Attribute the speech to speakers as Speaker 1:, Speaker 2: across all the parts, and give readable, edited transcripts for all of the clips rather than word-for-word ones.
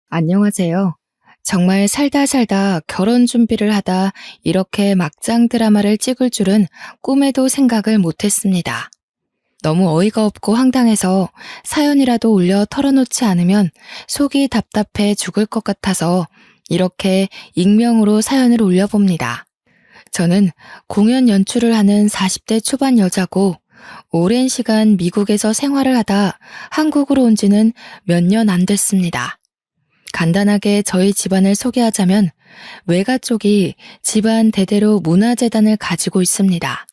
Speaker 1: 안녕하세요. 정말 살다 살다 결혼 준비를 하다 이렇게 막장 드라마를 찍을 줄은 꿈에도 생각을 못했습니다. 너무 어이가 없고 황당해서 사연이라도 올려 털어놓지 않으면 속이 답답해 죽을 것 같아서 이렇게 익명으로 사연을 올려봅니다. 저는 공연 연출을 하는 40대 초반 여자고 오랜 시간 미국에서 생활을 하다 한국으로 온 지는 몇 년 안 됐습니다. 간단하게 저희 집안을 소개하자면 외가 쪽이 집안 대대로 문화재단을 가지고 있습니다.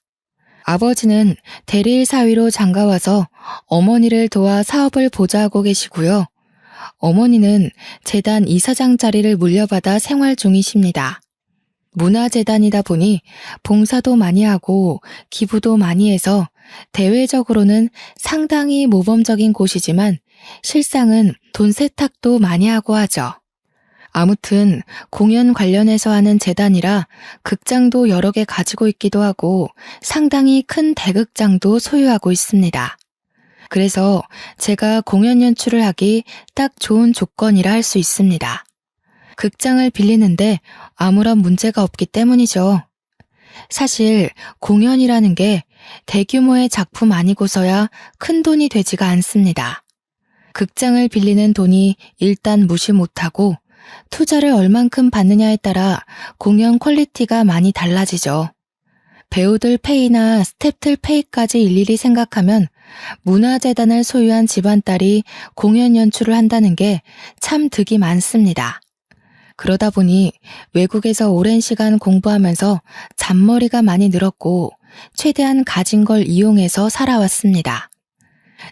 Speaker 1: 아버지는 대리일 사위로 장가와서 어머니를 도와 사업을 보좌하고 계시고요. 어머니는 재단 이사장 자리를 물려받아 생활 중이십니다. 문화재단이다 보니 봉사도 많이 하고 기부도 많이 해서 대외적으로는 상당히 모범적인 곳이지만 실상은 돈 세탁도 많이 하고 하죠. 아무튼 공연 관련해서 하는 재단이라 극장도 여러 개 가지고 있기도 하고 상당히 큰 대극장도 소유하고 있습니다. 그래서 제가 공연 연출을 하기 딱 좋은 조건이라 할 수 있습니다. 극장을 빌리는데 아무런 문제가 없기 때문이죠. 사실 공연이라는 게 대규모의 작품 아니고서야 큰 돈이 되지가 않습니다. 극장을 빌리는 돈이 일단 무시 못하고 투자를 얼만큼 받느냐에 따라 공연 퀄리티가 많이 달라지죠. 배우들 페이나 스태프들 페이까지 일일이 생각하면 문화재단을 소유한 집안딸이 공연 연출을 한다는 게 참 득이 많습니다. 그러다 보니 외국에서 오랜 시간 공부하면서 잔머리가 많이 늘었고 최대한 가진 걸 이용해서 살아왔습니다.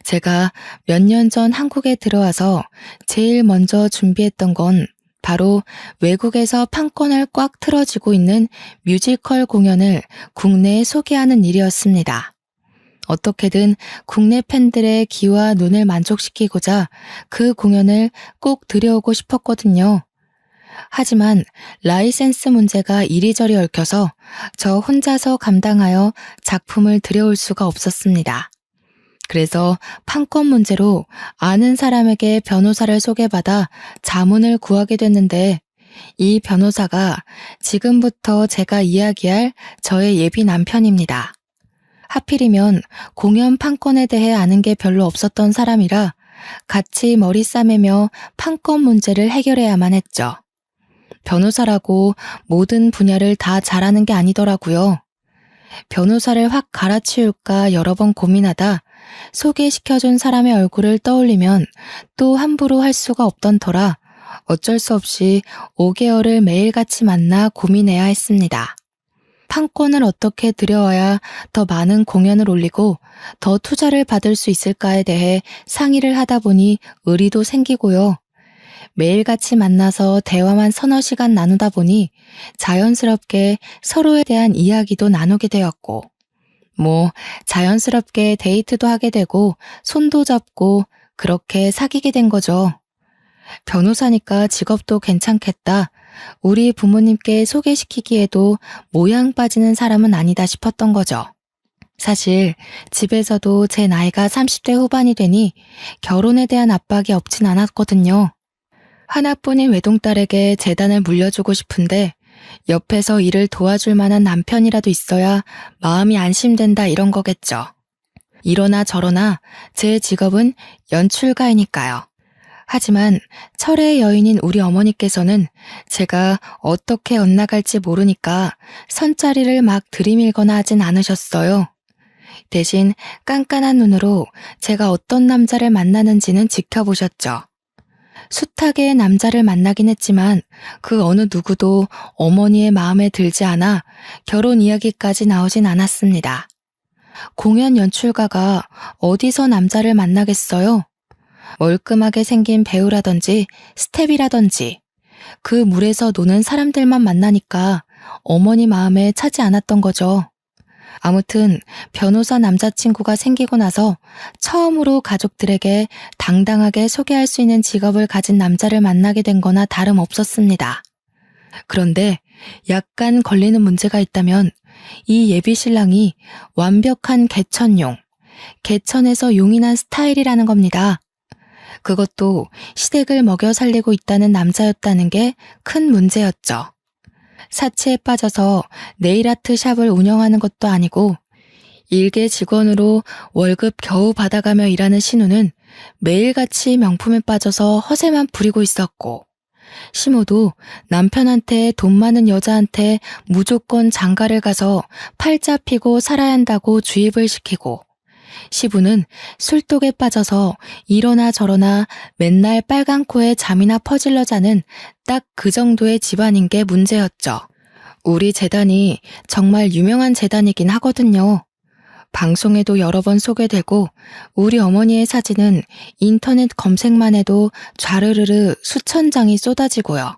Speaker 1: 제가 몇 년 전 한국에 들어와서 제일 먼저 준비했던 건 바로 외국에서 판권을 꽉 틀어지고 있는 뮤지컬 공연을 국내에 소개하는 일이었습니다. 어떻게든 국내 팬들의 귀와 눈을 만족시키고자 그 공연을 꼭 들여오고 싶었거든요. 하지만 라이센스 문제가 이리저리 얽혀서 저 혼자서 감당하여 작품을 들여올 수가 없었습니다. 그래서 판권 문제로 아는 사람에게 변호사를 소개받아 자문을 구하게 됐는데 이 변호사가 지금부터 제가 이야기할 저의 예비 남편입니다. 하필이면 공연 판권에 대해 아는 게 별로 없었던 사람이라 같이 머리 싸매며 판권 문제를 해결해야만 했죠. 변호사라고 모든 분야를 다 잘하는 게 아니더라고요. 변호사를 확 갈아치울까 여러 번 고민하다 소개시켜준 사람의 얼굴을 떠올리면 또 함부로 할 수가 없던 터라 어쩔 수 없이 5개월을 매일같이 만나 고민해야 했습니다. 판권을 어떻게 들여와야 더 많은 공연을 올리고 더 투자를 받을 수 있을까에 대해 상의를 하다 보니 의리도 생기고요. 매일같이 만나서 대화만 서너 시간 나누다 보니 자연스럽게 서로에 대한 이야기도 나누게 되었고 자연스럽게 데이트도 하게 되고 손도 잡고 그렇게 사귀게 된 거죠. 변호사니까 직업도 괜찮겠다. 우리 부모님께 소개시키기에도 모양 빠지는 사람은 아니다 싶었던 거죠. 사실 집에서도 제 나이가 30대 후반이 되니 결혼에 대한 압박이 없진 않았거든요. 하나뿐인 외동딸에게 재단을 물려주고 싶은데 옆에서 일을 도와줄 만한 남편이라도 있어야 마음이 안심된다 이런 거겠죠. 이러나 저러나 제 직업은 연출가이니까요. 하지만 철의 여인인 우리 어머니께서는 제가 어떻게 엇나갈지 모르니까 선자리를 막 들이밀거나 하진 않으셨어요. 대신 깐깐한 눈으로 제가 어떤 남자를 만나는지는 지켜보셨죠. 숱하게 남자를 만나긴 했지만 그 어느 누구도 어머니의 마음에 들지 않아 결혼 이야기까지 나오진 않았습니다. 공연 연출가가 어디서 남자를 만나겠어요? 멀끔하게 생긴 배우라든지 스텝이라든지 그 물에서 노는 사람들만 만나니까 어머니 마음에 차지 않았던 거죠. 아무튼 변호사 남자친구가 생기고 나서 처음으로 가족들에게 당당하게 소개할 수 있는 직업을 가진 남자를 만나게 된 거나 다름없었습니다. 그런데 약간 걸리는 문제가 있다면 이 예비 신랑이 완벽한 개천용, 개천에서 용이 난 스타일이라는 겁니다. 그것도 시댁을 먹여 살리고 있다는 남자였다는 게 큰 문제였죠. 사치에 빠져서 네일아트 샵을 운영하는 것도 아니고 일개 직원으로 월급 겨우 받아가며 일하는 신우는 매일같이 명품에 빠져서 허세만 부리고 있었고, 시모도 남편한테 돈 많은 여자한테 무조건 장가를 가서 팔자 피고 살아야 한다고 주입을 시키고, 시부는 술독에 빠져서 이러나 저러나 맨날 빨간 코에 잠이나 퍼질러 자는 딱 그 정도의 집안인 게 문제였죠. 우리 재단이 정말 유명한 재단이긴 하거든요. 방송에도 여러 번 소개되고 우리 어머니의 사진은 인터넷 검색만 해도 좌르르르 수천 장이 쏟아지고요.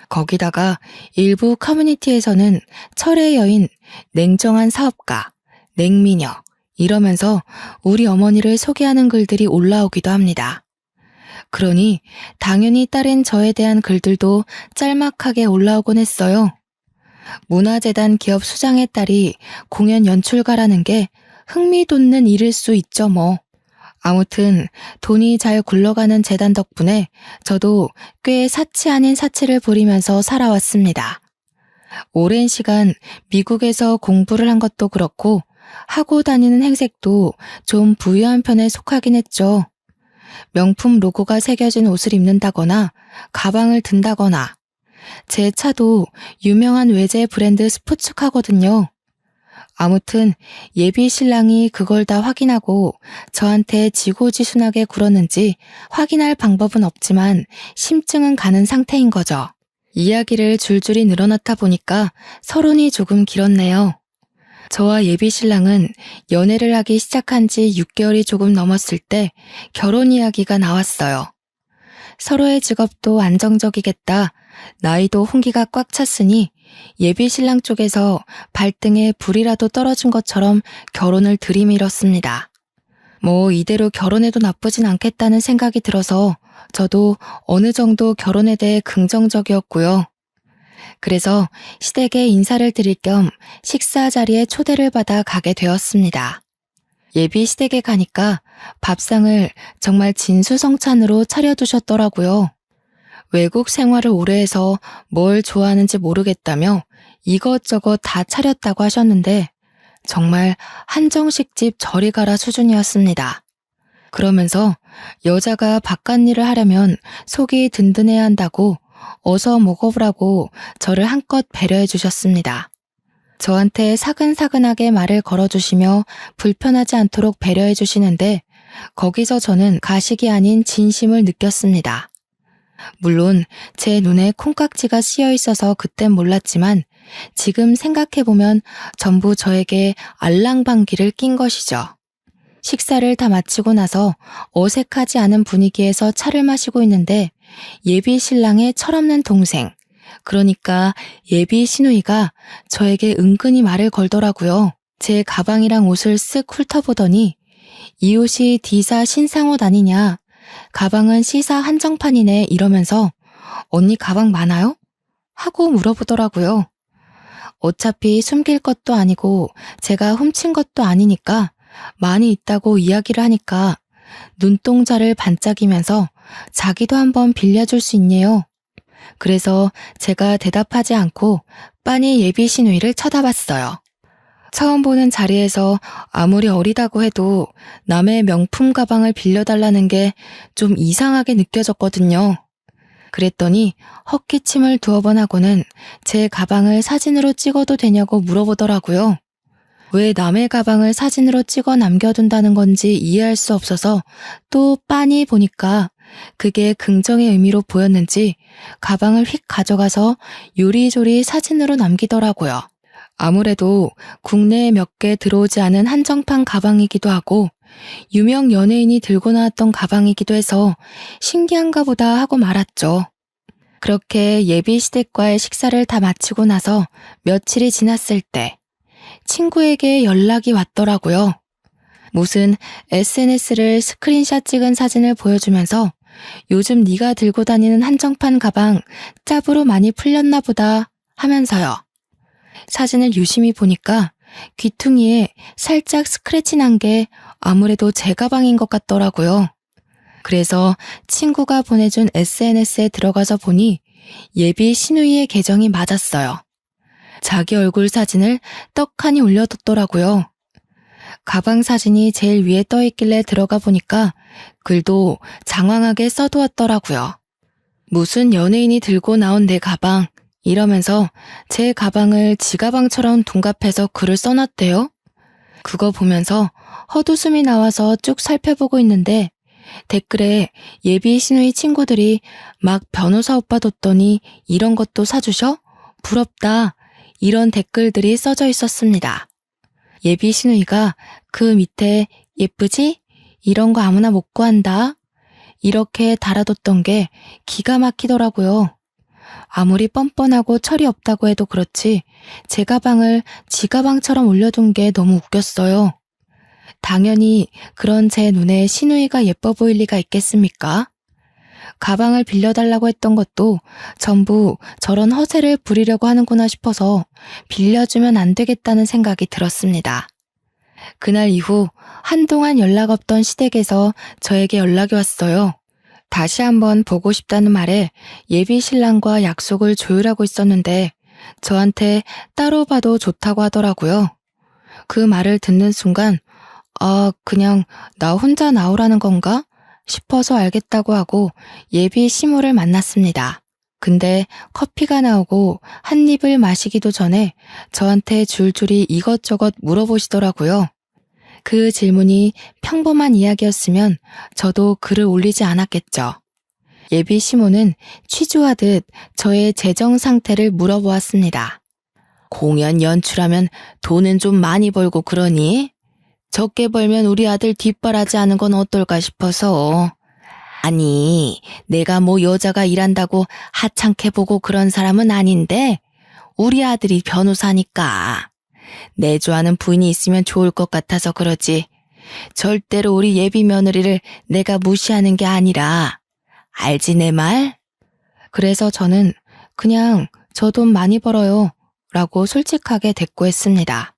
Speaker 1: 거기다가 일부 커뮤니티에서는 철의 여인, 냉정한 사업가, 냉미녀 이러면서 우리 어머니를 소개하는 글들이 올라오기도 합니다. 그러니 당연히 딸인 저에 대한 글들도 짤막하게 올라오곤 했어요. 문화재단 기업 수장의 딸이 공연 연출가라는 게 흥미 돋는 일일 수 있죠 뭐. 아무튼 돈이 잘 굴러가는 재단 덕분에 저도 꽤 사치 아닌 사치를 부리면서 살아왔습니다. 오랜 시간 미국에서 공부를 한 것도 그렇고 하고 다니는 행색도 좀 부유한 편에 속하긴 했죠. 명품 로고가 새겨진 옷을 입는다거나 가방을 든다거나 제 차도 유명한 외제 브랜드 스포츠카거든요. 아무튼 예비 신랑이 그걸 다 확인하고 저한테 지고지순하게 굴었는지 확인할 방법은 없지만 심증은 가는 상태인 거죠. 이야기를 줄줄이 늘어놓다 보니까 서론이 조금 길었네요. 저와 예비 신랑은 연애를 하기 시작한 지 6개월이 조금 넘었을 때 결혼 이야기가 나왔어요. 서로의 직업도 안정적이겠다. 나이도 홍기가 꽉 찼으니 예비 신랑 쪽에서 발등에 불이라도 떨어진 것처럼 결혼을 들이밀었습니다. 뭐 이대로 결혼해도 나쁘진 않겠다는 생각이 들어서 저도 어느 정도 결혼에 대해 긍정적이었고요. 그래서 시댁에 인사를 드릴 겸 식사 자리에 초대를 받아 가게 되었습니다. 예비 시댁에 가니까 밥상을 정말 진수성찬으로 차려두셨더라고요. 외국 생활을 오래 해서 뭘 좋아하는지 모르겠다며 이것저것 다 차렸다고 하셨는데 정말 한정식집 저리 가라 수준이었습니다. 그러면서 여자가 바깥일을 하려면 속이 든든해야 한다고 어서 먹어보라고 저를 한껏 배려해 주셨습니다. 저한테 사근사근하게 말을 걸어주시며 불편하지 않도록 배려해 주시는데 거기서 저는 가식이 아닌 진심을 느꼈습니다. 물론 제 눈에 콩깍지가 씌여 있어서 그땐 몰랐지만 지금 생각해보면 전부 저에게 알랑방귀를 낀 것이죠. 식사를 다 마치고 나서 어색하지 않은 분위기에서 차를 마시고 있는데 예비 신랑의 철없는 동생, 그러니까 예비 시누이가 저에게 은근히 말을 걸더라고요. 제 가방이랑 옷을 쓱 훑어보더니 이 옷이 D사 신상옷 아니냐, 가방은 C사 한정판이네 이러면서 언니 가방 많아요? 하고 물어보더라고요. 어차피 숨길 것도 아니고 제가 훔친 것도 아니니까 많이 있다고 이야기를 하니까 눈동자를 반짝이면서 자기도 한번 빌려줄 수 있네요. 그래서 제가 대답하지 않고 빤히 예비 시누이를 쳐다봤어요. 처음 보는 자리에서 아무리 어리다고 해도 남의 명품 가방을 빌려달라는 게 좀 이상하게 느껴졌거든요. 그랬더니 헛기침을 두어 번 하고는 제 가방을 사진으로 찍어도 되냐고 물어보더라고요. 왜 남의 가방을 사진으로 찍어 남겨둔다는 건지 이해할 수 없어서 또 빤히 보니까 그게 긍정의 의미로 보였는지 가방을 휙 가져가서 요리조리 사진으로 남기더라고요. 아무래도 국내에 몇 개 들어오지 않은 한정판 가방이기도 하고 유명 연예인이 들고 나왔던 가방이기도 해서 신기한가 보다 하고 말았죠. 그렇게 예비 시댁과의 식사를 다 마치고 나서 며칠이 지났을 때 친구에게 연락이 왔더라고요. 무슨 SNS를 스크린샷 찍은 사진을 보여주면서 요즘 네가 들고 다니는 한정판 가방 짭으로 많이 풀렸나 보다 하면서요. 사진을 유심히 보니까 귀퉁이에 살짝 스크래치 난 게 아무래도 제 가방인 것 같더라고요. 그래서 친구가 보내준 SNS에 들어가서 보니 예비 시누이의 계정이 맞았어요. 자기 얼굴 사진을 떡하니 올려뒀더라고요. 가방 사진이 제일 위에 떠있길래 들어가 보니까 글도 장황하게 써두었더라고요. 무슨 연예인이 들고 나온 내 가방 이러면서 제 가방을 지 가방처럼 둔갑해서 글을 써놨대요. 그거 보면서 헛웃음이 나와서 쭉 살펴보고 있는데 댓글에 예비 시누이 친구들이 막 변호사 오빠 뒀더니 이런 것도 사주셔? 부럽다. 이런 댓글들이 써져 있었습니다. 예비 시누이가 그 밑에 예쁘지? 이런 거 아무나 못 구한다. 이렇게 달아뒀던 게 기가 막히더라고요. 아무리 뻔뻔하고 철이 없다고 해도 그렇지 제 가방을 지 가방처럼 올려둔 게 너무 웃겼어요. 당연히 그런 제 눈에 시누이가 예뻐 보일 리가 있겠습니까? 가방을 빌려달라고 했던 것도 전부 저런 허세를 부리려고 하는구나 싶어서 빌려주면 안 되겠다는 생각이 들었습니다. 그날 이후 한동안 연락 없던 시댁에서 저에게 연락이 왔어요. 다시 한번 보고 싶다는 말에 예비 신랑과 약속을 조율하고 있었는데 저한테 따로 봐도 좋다고 하더라고요. 그 말을 듣는 순간 그냥 나 혼자 나오라는 건가? 싶어서 알겠다고 하고 예비 시모를 만났습니다. 근데 커피가 나오고 한 입을 마시기도 전에 저한테 줄줄이 이것저것 물어보시더라고요. 그 질문이 평범한 이야기였으면 저도 글을 올리지 않았겠죠. 예비 시모는 취조하듯 저의 재정 상태를 물어보았습니다. 공연 연출하면 돈은 좀 많이 벌고 그러니? 적게 벌면 우리 아들 뒷바라지 하는 건 어떨까 싶어서. 아니, 내가 뭐 여자가 일한다고 하찮게 보고 그런 사람은 아닌데 우리 아들이 변호사니까. 내조하는 부인이 있으면 좋을 것 같아서 그러지. 절대로 우리 예비 며느리를 내가 무시하는 게 아니라. 알지 내 말? 그래서 저는 그냥 저 돈 많이 벌어요 라고 솔직하게 대꾸했습니다.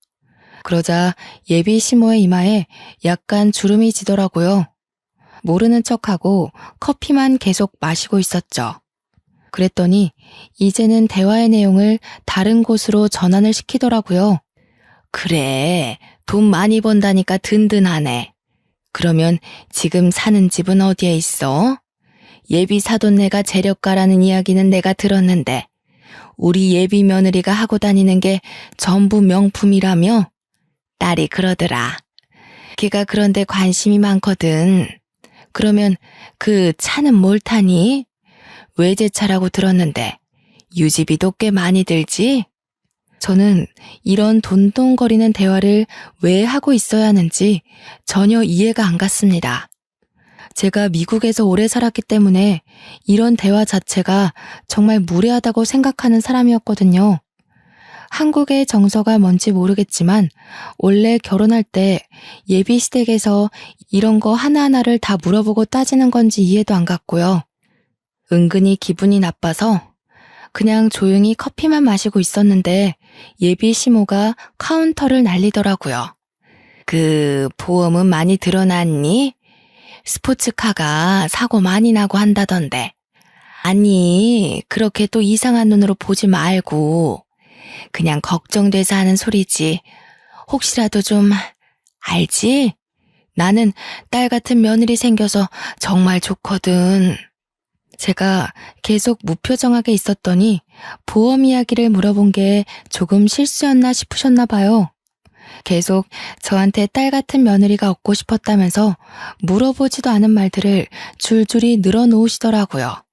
Speaker 1: 그러자 예비 시모의 이마에 약간 주름이 지더라고요. 모르는 척하고 커피만 계속 마시고 있었죠. 그랬더니 이제는 대화의 내용을 다른 곳으로 전환을 시키더라고요. 그래, 돈 많이 번다니까 든든하네. 그러면 지금 사는 집은 어디에 있어? 예비 사돈네가 재력가라는 이야기는 내가 들었는데 우리 예비 며느리가 하고 다니는 게 전부 명품이라며? 딸이 그러더라. 걔가 그런데 관심이 많거든. 그러면 그 차는 뭘 타니? 외제차라고 들었는데 유지비도 꽤 많이 들지? 저는 이런 돈돈거리는 대화를 왜 하고 있어야 하는지 전혀 이해가 안 갔습니다. 제가 미국에서 오래 살았기 때문에 이런 대화 자체가 정말 무례하다고 생각하는 사람이었거든요. 한국의 정서가 뭔지 모르겠지만 원래 결혼할 때 예비 시댁에서 이런 거 하나하나를 다 물어보고 따지는 건지 이해도 안 갔고요. 은근히 기분이 나빠서 그냥 조용히 커피만 마시고 있었는데 예비 시모가 카운터를 날리더라고요. 그 보험은 많이 들어놨니? 스포츠카가 사고 많이 나고 한다던데. 아니, 그렇게 또 이상한 눈으로 보지 말고 그냥 걱정돼서 하는 소리지. 혹시라도 좀 알지? 나는 딸 같은 며느리 생겨서 정말 좋거든. 제가 계속 무표정하게 있었더니 보험 이야기를 물어본 게 조금 실수였나 싶으셨나 봐요. 계속 저한테 딸 같은 며느리가 얻고 싶었다면서 물어보지도 않은 말들을 줄줄이 늘어놓으시더라고요.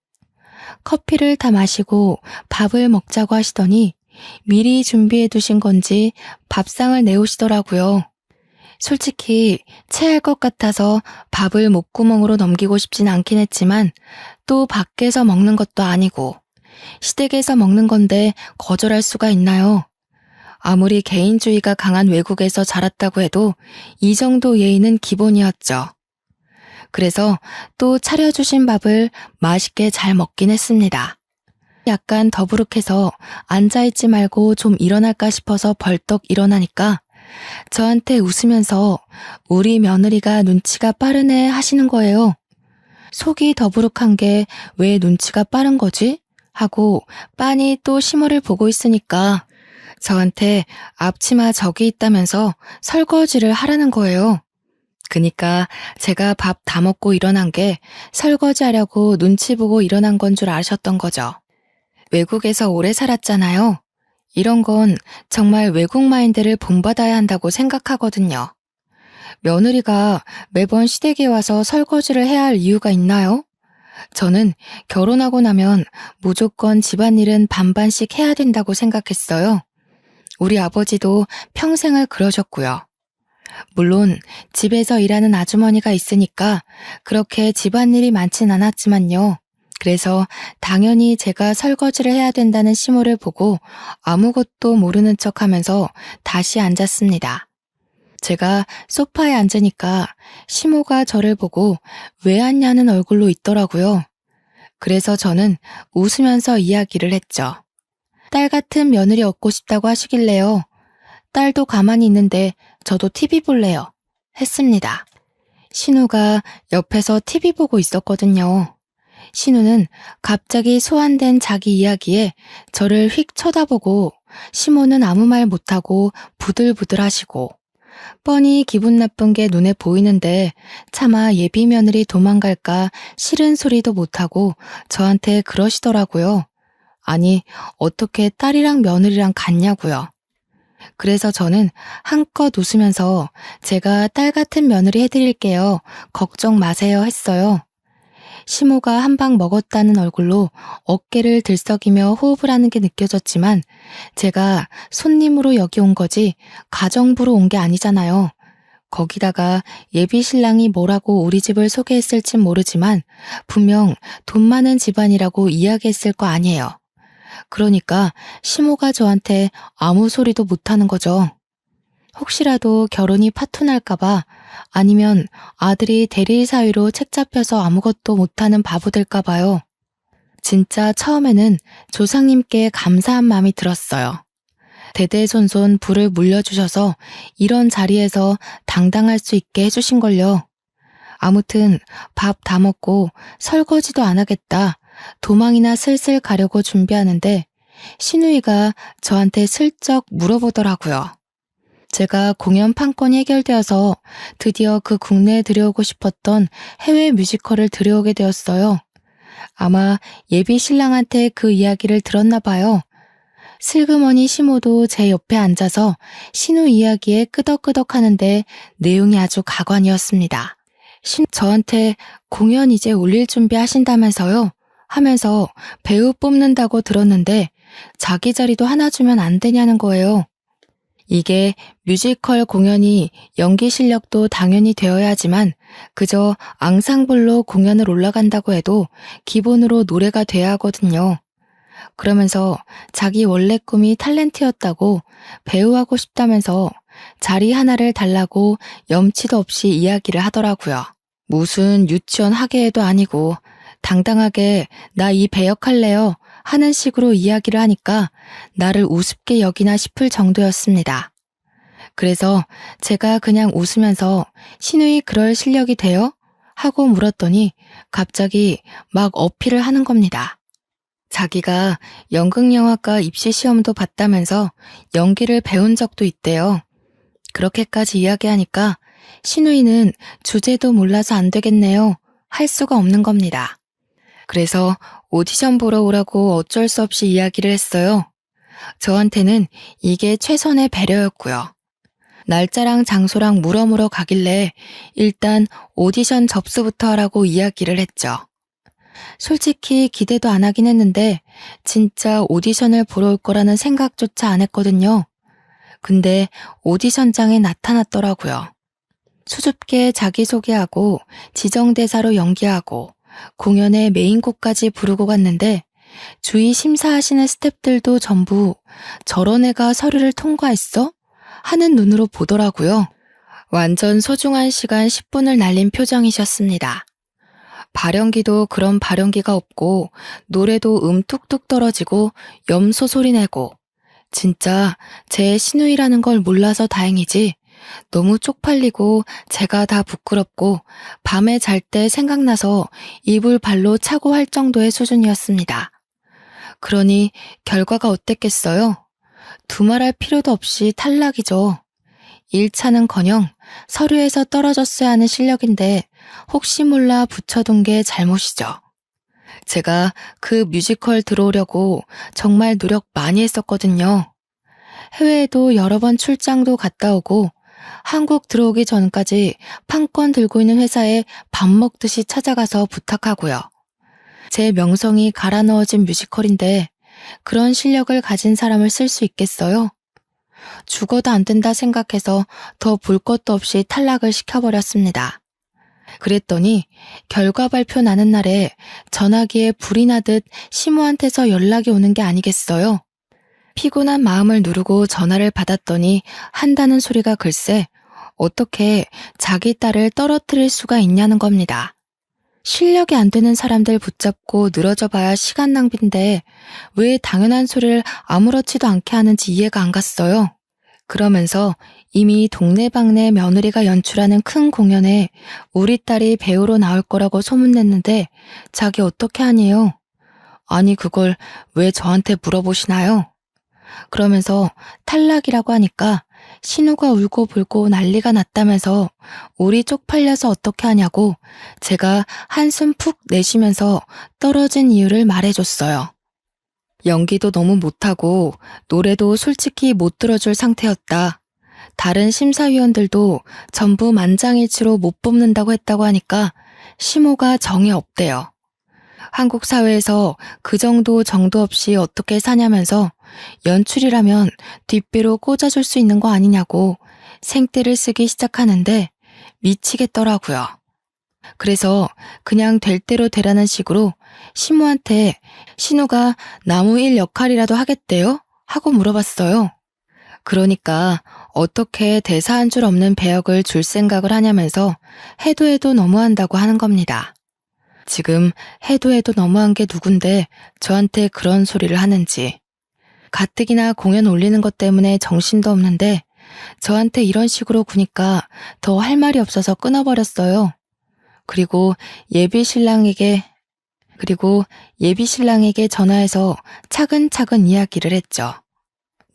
Speaker 1: 커피를 다 마시고 밥을 먹자고 하시더니 미리 준비해 두신 건지 밥상을 내오시더라고요. 솔직히 체할 것 같아서 밥을 목구멍으로 넘기고 싶진 않긴 했지만 또 밖에서 먹는 것도 아니고 시댁에서 먹는 건데 거절할 수가 있나요? 아무리 개인주의가 강한 외국에서 자랐다고 해도 이 정도 예의는 기본이었죠. 그래서 또 차려주신 밥을 맛있게 잘 먹긴 했습니다. 약간 더부룩해서 앉아있지 말고 좀 일어날까 싶어서 벌떡 일어나니까 저한테 웃으면서 우리 며느리가 눈치가 빠르네 하시는 거예요. 속이 더부룩한 게 왜 눈치가 빠른 거지? 하고 빤히 또 시모를 보고 있으니까 저한테 앞치마 저기 있다면서 설거지를 하라는 거예요. 그니까 제가 밥 다 먹고 일어난 게 설거지하려고 눈치 보고 일어난 건 줄 아셨던 거죠. 외국에서 오래 살았잖아요. 이런 건 정말 외국 마인드를 본받아야 한다고 생각하거든요. 며느리가 매번 시댁에 와서 설거지를 해야 할 이유가 있나요? 저는 결혼하고 나면 무조건 집안일은 반반씩 해야 된다고 생각했어요. 우리 아버지도 평생을 그러셨고요. 물론 집에서 일하는 아주머니가 있으니까 그렇게 집안일이 많진 않았지만요. 그래서 당연히 제가 설거지를 해야 된다는 시모를 보고 아무것도 모르는 척하면서 다시 앉았습니다. 제가 소파에 앉으니까 시모가 저를 보고 왜 앉냐는 얼굴로 있더라고요. 그래서 저는 웃으면서 이야기를 했죠. 딸 같은 며느리 얻고 싶다고 하시길래요. 딸도 가만히 있는데 저도 TV 볼래요. 했습니다. 신우가 옆에서 TV 보고 있었거든요. 신우는 갑자기 소환된 자기 이야기에 저를 휙 쳐다보고 시모는 아무 말 못하고 부들부들 하시고 뻔히 기분 나쁜 게 눈에 보이는데 차마 예비 며느리 도망갈까 싫은 소리도 못하고 저한테 그러시더라고요. 아니, 어떻게 딸이랑 며느리랑 같냐고요. 그래서 저는 한껏 웃으면서 제가 딸 같은 며느리 해드릴게요. 걱정 마세요 했어요. 시모가 한 방 먹었다는 얼굴로 어깨를 들썩이며 호흡을 하는 게 느껴졌지만 제가 손님으로 여기 온 거지 가정부로 온 게 아니잖아요. 거기다가 예비 신랑이 뭐라고 우리 집을 소개했을진 모르지만 분명 돈 많은 집안이라고 이야기했을 거 아니에요. 그러니까 시모가 저한테 아무 소리도 못하는 거죠. 혹시라도 결혼이 파토날까봐 아니면 아들이 대릴 사위로 책 잡혀서 아무것도 못하는 바보 될까봐요. 진짜 처음에는 조상님께 감사한 마음이 들었어요. 대대손손 부를 물려주셔서 이런 자리에서 당당할 수 있게 해주신걸요. 아무튼 밥 다 먹고 설거지도 안 하겠다. 도망이나 슬슬 가려고 준비하는데 신우이가 저한테 슬쩍 물어보더라고요. 제가 공연 판권이 해결되어서 드디어 그 국내에 들여오고 싶었던 해외 뮤지컬을 들여오게 되었어요. 아마 예비 신랑한테 그 이야기를 들었나 봐요. 슬그머니 시모도 제 옆에 앉아서 신우 이야기에 끄덕끄덕 하는데 내용이 아주 가관이었습니다. 저한테 공연 이제 올릴 준비 하신다면서요? 하면서 배우 뽑는다고 들었는데 자기 자리도 하나 주면 안 되냐는 거예요. 이게 뮤지컬 공연이 연기 실력도 당연히 되어야 하지만 그저 앙상블로 공연을 올라간다고 해도 기본으로 노래가 돼야 하거든요. 그러면서 자기 원래 꿈이 탤런트였다고 배우하고 싶다면서 자리 하나를 달라고 염치도 없이 이야기를 하더라고요. 무슨 유치원 학예회도 아니고 당당하게 나 이 배역할래요 하는 식으로 이야기를 하니까 나를 우습게 여기나 싶을 정도였습니다. 그래서 제가 그냥 웃으면서 신우이 그럴 실력이 돼요? 하고 물었더니 갑자기 막 어필을 하는 겁니다. 자기가 연극영화과 입시 시험도 봤다면서 연기를 배운 적도 있대요. 그렇게까지 이야기하니까 신우이는 주제도 몰라서 안 되겠네요. 할 수가 없는 겁니다. 그래서 오디션 보러 오라고 어쩔 수 없이 이야기를 했어요. 저한테는 이게 최선의 배려였고요. 날짜랑 장소랑 물어물어 가길래 일단 오디션 접수부터 하라고 이야기를 했죠. 솔직히 기대도 안 하긴 했는데 진짜 오디션을 보러 올 거라는 생각조차 안 했거든요. 근데 오디션장에 나타났더라고요. 수줍게 자기소개하고 지정대사로 연기하고 공연의 메인곡까지 부르고 갔는데 주위 심사하시는 스태프들도 전부 저런 애가 서류를 통과했어? 하는 눈으로 보더라고요. 완전 소중한 시간 10분을 날린 표정이셨습니다. 발연기도 그런 발연기가 없고 노래도 툭툭 떨어지고 염소 소리 내고 진짜 제 신우이라는 걸 몰라서 다행이지 너무 쪽팔리고 제가 다 부끄럽고 밤에 잘 때 생각나서 이불 발로 차고 할 정도의 수준이었습니다. 그러니 결과가 어땠겠어요? 두말할 필요도 없이 탈락이죠. 1차는커녕 서류에서 떨어졌어야 하는 실력인데 혹시 몰라 붙여둔 게 잘못이죠. 제가 그 뮤지컬 들어오려고 정말 노력 많이 했었거든요. 해외에도 여러 번 출장도 갔다 오고 한국 들어오기 전까지 판권 들고 있는 회사에 밥 먹듯이 찾아가서 부탁하고요. 제 명성이 갈아 넣어진 뮤지컬인데 그런 실력을 가진 사람을 쓸 수 있겠어요? 죽어도 안 된다 생각해서 더 볼 것도 없이 탈락을 시켜버렸습니다. 그랬더니 결과 발표 나는 날에 전화기에 불이 나듯 시모한테서 연락이 오는 게 아니겠어요? 피곤한 마음을 누르고 전화를 받았더니 한다는 소리가 글쎄 어떻게 자기 딸을 떨어뜨릴 수가 있냐는 겁니다. 실력이 안 되는 사람들 붙잡고 늘어져 봐야 시간 낭비인데 왜 당연한 소리를 아무렇지도 않게 하는지 이해가 안 갔어요. 그러면서 이미 동네방네 며느리가 연출하는 큰 공연에 우리 딸이 배우로 나올 거라고 소문냈는데 자기 어떻게 하니요? 아니 그걸 왜 저한테 물어보시나요? 그러면서 탈락이라고 하니까 신우가 울고 불고 난리가 났다면서 우리 쪽팔려서 어떻게 하냐고 제가 한숨 푹 내쉬면서 떨어진 이유를 말해줬어요. 연기도 너무 못하고 노래도 솔직히 못 들어줄 상태였다. 다른 심사위원들도 전부 만장일치로 못 뽑는다고 했다고 하니까 심호가 정이 없대요. 한국 사회에서 그 정도 정도 없이 어떻게 사냐면서 연출이라면 뒷배로 꽂아줄 수 있는 거 아니냐고 생떼를 쓰기 시작하는데 미치겠더라고요. 그래서 그냥 될 대로 되라는 식으로 시모한테 신우가 나무 일 역할이라도 하겠대요? 하고 물어봤어요. 그러니까 어떻게 대사 한 줄 없는 배역을 줄 생각을 하냐면서 해도 해도 너무한다고 하는 겁니다. 지금 해도 해도 너무한 게 누군데 저한테 그런 소리를 하는지. 가뜩이나 공연 올리는 것 때문에 정신도 없는데 저한테 이런 식으로 구니까 더 할 말이 없어서 끊어버렸어요. 그리고 예비 신랑에게 전화해서 차근차근 이야기를 했죠.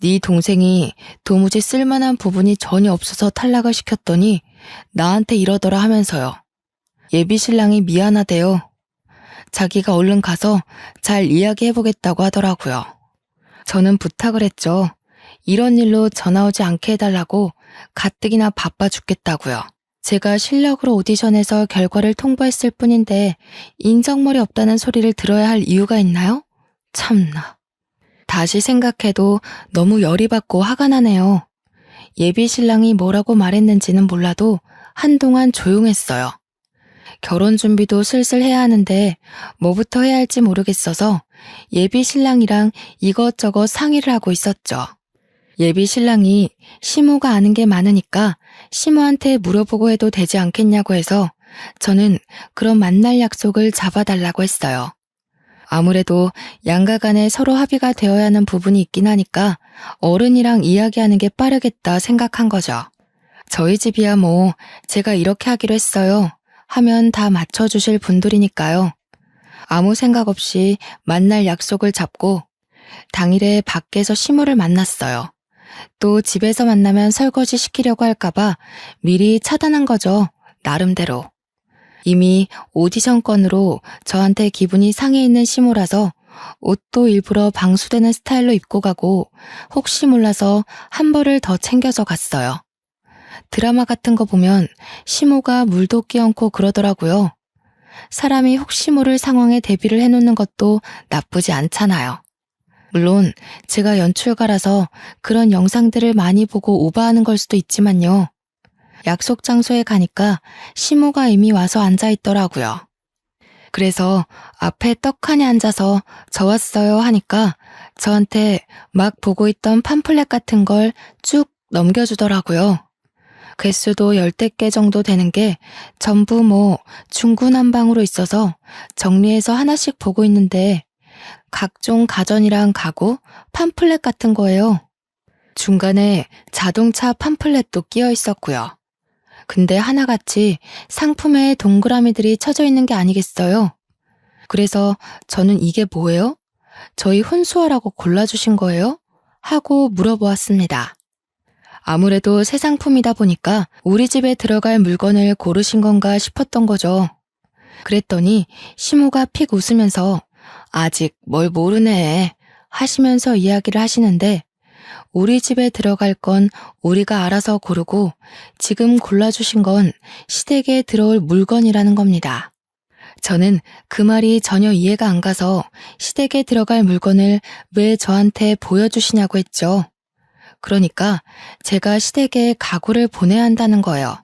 Speaker 1: 네 동생이 도무지 쓸만한 부분이 전혀 없어서 탈락을 시켰더니 나한테 이러더라 하면서요. 예비 신랑이 미안하대요. 자기가 얼른 가서 잘 이야기해보겠다고 하더라고요. 저는 부탁을 했죠. 이런 일로 전화 오지 않게 해달라고 가뜩이나 바빠 죽겠다고요. 제가 실력으로 오디션에서 결과를 통보했을 뿐인데 인정머리 없다는 소리를 들어야 할 이유가 있나요? 참나. 다시 생각해도 너무 열이 받고 화가 나네요. 예비 신랑이 뭐라고 말했는지는 몰라도 한동안 조용했어요. 결혼 준비도 슬슬 해야 하는데 뭐부터 해야 할지 모르겠어서 예비 신랑이랑 이것저것 상의를 하고 있었죠. 예비 신랑이 시모가 아는 게 많으니까 시모한테 물어보고 해도 되지 않겠냐고 해서 저는 그런 만날 약속을 잡아달라고 했어요. 아무래도 양가 간에 서로 합의가 되어야 하는 부분이 있긴 하니까 어른이랑 이야기하는 게 빠르겠다 생각한 거죠. 저희 집이야 뭐 제가 이렇게 하기로 했어요. 하면 다 맞춰주실 분들이니까요. 아무 생각 없이 만날 약속을 잡고 당일에 밖에서 시모를 만났어요. 또 집에서 만나면 설거지 시키려고 할까봐 미리 차단한 거죠. 나름대로. 이미 오디션 건으로 저한테 기분이 상해 있는 시모라서 옷도 일부러 방수되는 스타일로 입고 가고 혹시 몰라서 한 벌을 더 챙겨서 갔어요. 드라마 같은 거 보면 시모가 물도 끼얹고 그러더라고요. 사람이 혹시 모를 상황에 대비를 해놓는 것도 나쁘지 않잖아요. 물론 제가 연출가라서 그런 영상들을 많이 보고 오버하는 걸 수도 있지만요. 약속 장소에 가니까 시모가 이미 와서 앉아 있더라고요. 그래서 앞에 떡하니 앉아서 저 왔어요 하니까 저한테 막 보고 있던 팜플렛 같은 걸 쭉 넘겨주더라고요. 개수도 10대 개 정도 되는 게 전부 중구난방으로 있어서 정리해서 하나씩 보고 있는데 각종 가전이랑 가구, 팜플렛 같은 거예요. 중간에 자동차 팜플렛도 끼어 있었고요. 근데 하나같이 상품에 동그라미들이 쳐져 있는 게 아니겠어요? 그래서 저는 이게 뭐예요? 저희 혼수하라고 골라주신 거예요? 하고 물어보았습니다. 아무래도 새 상품이다 보니까 우리 집에 들어갈 물건을 고르신 건가 싶었던 거죠. 그랬더니 시모가 픽 웃으면서 아직 뭘 모르네 하시면서 이야기를 하시는데 우리 집에 들어갈 건 우리가 알아서 고르고 지금 골라주신 건 시댁에 들어올 물건이라는 겁니다. 저는 그 말이 전혀 이해가 안 가서 시댁에 들어갈 물건을 왜 저한테 보여주시냐고 했죠. 그러니까 제가 시댁에 가구를 보내야 한다는 거예요.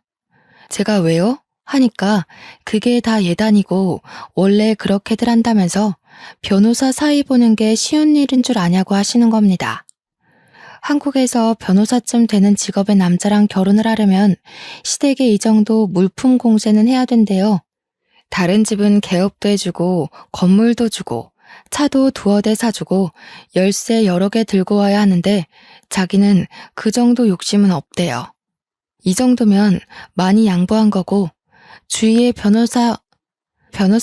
Speaker 1: 제가 왜요? 하니까 그게 다 예단이고 원래 그렇게들 한다면서 변호사 사위 보는 게 쉬운 일인 줄 아냐고 하시는 겁니다. 한국에서 변호사쯤 되는 직업의 남자랑 결혼을 하려면 시댁에 이 정도 물품 공세는 해야 된대요. 다른 집은 개업도 해주고 건물도 주고 차도 두어 대 사주고 열쇠 여러 개 들고 와야 하는데 자기는 그 정도 욕심은 없대요. 이 정도면 많이 양보한 거고 주위의 변호사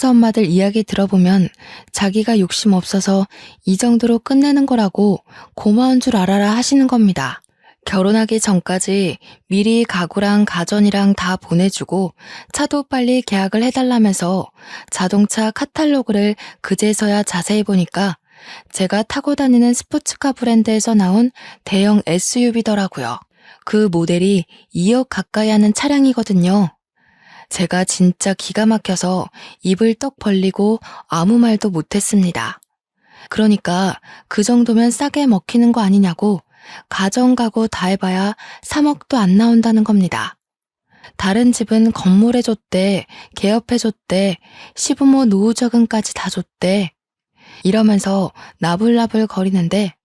Speaker 1: 엄마들 이야기 들어보면 자기가 욕심 없어서 이 정도로 끝내는 거라고 고마운 줄 알아라 하시는 겁니다. 결혼하기 전까지 미리 가구랑 가전이랑 다 보내주고 차도 빨리 계약을 해달라면서 자동차 카탈로그를 그제서야 자세히 보니까 제가 타고 다니는 스포츠카 브랜드에서 나온 대형 SUV더라고요. 그 모델이 2억 가까이 하는 차량이거든요. 제가 진짜 기가 막혀서 입을 떡 벌리고 아무 말도 못했습니다. 그러니까 그 정도면 싸게 먹히는 거 아니냐고 가정 가구 다 해봐야 3억도 안 나온다는 겁니다. 다른 집은 건물해줬대, 개업해줬대, 시부모 노후저금까지 다 줬대. 이러면서 나불나불 거리는데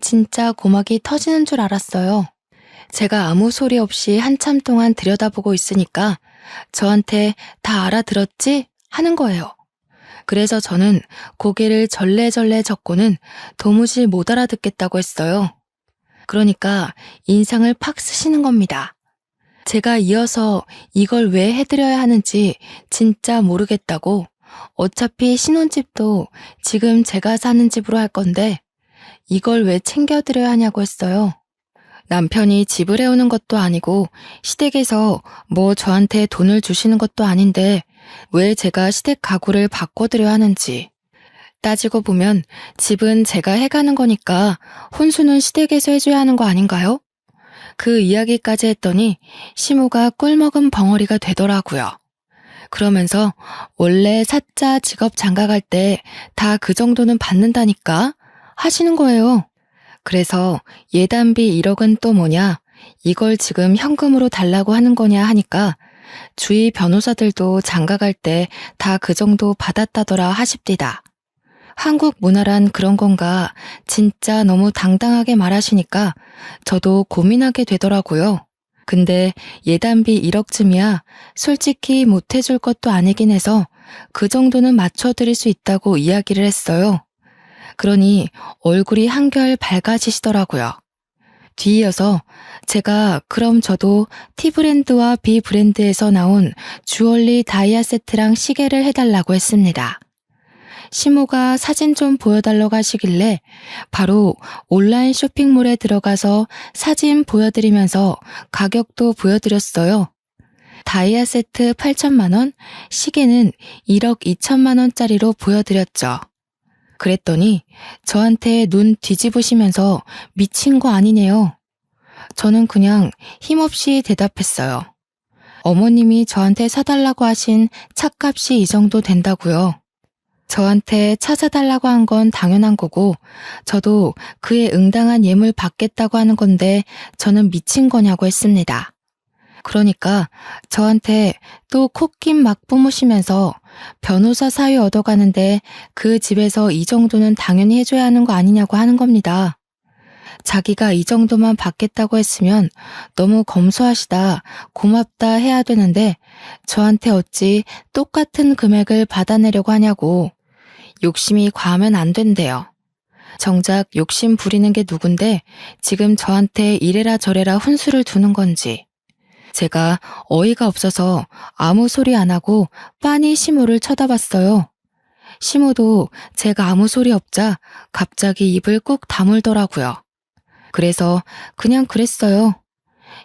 Speaker 1: 진짜 고막이 터지는 줄 알았어요. 제가 아무 소리 없이 한참 동안 들여다보고 있으니까 저한테 다 알아들었지? 하는 거예요. 그래서 저는 고개를 절레절레 젓고는 도무지 못 알아듣겠다고 했어요. 그러니까 인상을 팍 쓰시는 겁니다. 제가 이어서 이걸 왜 해드려야 하는지 진짜 모르겠다고 어차피 신혼집도 지금 제가 사는 집으로 할 건데 이걸 왜 챙겨드려야 하냐고 했어요. 남편이 집을 해오는 것도 아니고 시댁에서 뭐 저한테 돈을 주시는 것도 아닌데 왜 제가 시댁 가구를 바꿔드려야 하는지. 따지고 보면 집은 제가 해가는 거니까 혼수는 시댁에서 해줘야 하는 거 아닌가요? 그 이야기까지 했더니 시모가 꿀먹은 벙어리가 되더라고요. 그러면서 원래 사자 직업 장가갈 때 다 그 정도는 받는다니까 하시는 거예요. 그래서 예단비 1억은 또 뭐냐? 이걸 지금 현금으로 달라고 하는 거냐 하니까 주위 변호사들도 장가갈 때 다 그 정도 받았다더라 하십디다. 한국 문화란 그런 건가 진짜 너무 당당하게 말하시니까 저도 고민하게 되더라고요. 근데 예단비 1억쯤이야 솔직히 못해줄 것도 아니긴 해서 그 정도는 맞춰드릴 수 있다고 이야기를 했어요. 그러니 얼굴이 한결 밝아지시더라고요. 뒤이어서 제가 그럼 저도 T브랜드와 B브랜드에서 나온 주얼리 다이아 세트랑 시계를 해달라고 했습니다. 시모가 사진 좀 보여달라고 하시길래 바로 온라인 쇼핑몰에 들어가서 사진 보여드리면서 가격도 보여드렸어요. 다이아 세트 8천만 원, 시계는 1억 2천만 원짜리로 보여드렸죠. 그랬더니 저한테 눈 뒤집으시면서 미친 거 아니네요. 저는 그냥 힘없이 대답했어요. 어머님이 저한테 사달라고 하신 차값이 이 정도 된다고요. 저한테 차 사달라고 한 건 당연한 거고 저도 그에 응당한 예물 받겠다고 하는 건데 저는 미친 거냐고 했습니다. 그러니까 저한테 또 콧김 막 뿜으시면서 변호사 사위 얻어가는데 그 집에서 이 정도는 당연히 해줘야 하는 거 아니냐고 하는 겁니다. 자기가 이 정도만 받겠다고 했으면 너무 검소하시다, 고맙다 해야 되는데 저한테 어찌 똑같은 금액을 받아내려고 하냐고. 욕심이 과하면 안 된대요. 정작 욕심 부리는 게 누군데 지금 저한테 이래라 저래라 훈수를 두는 건지. 제가 어이가 없어서 아무 소리 안 하고 빤히 시모를 쳐다봤어요. 시모도 제가 아무 소리 없자 갑자기 입을 꾹 다물더라고요. 그래서 그냥 그랬어요.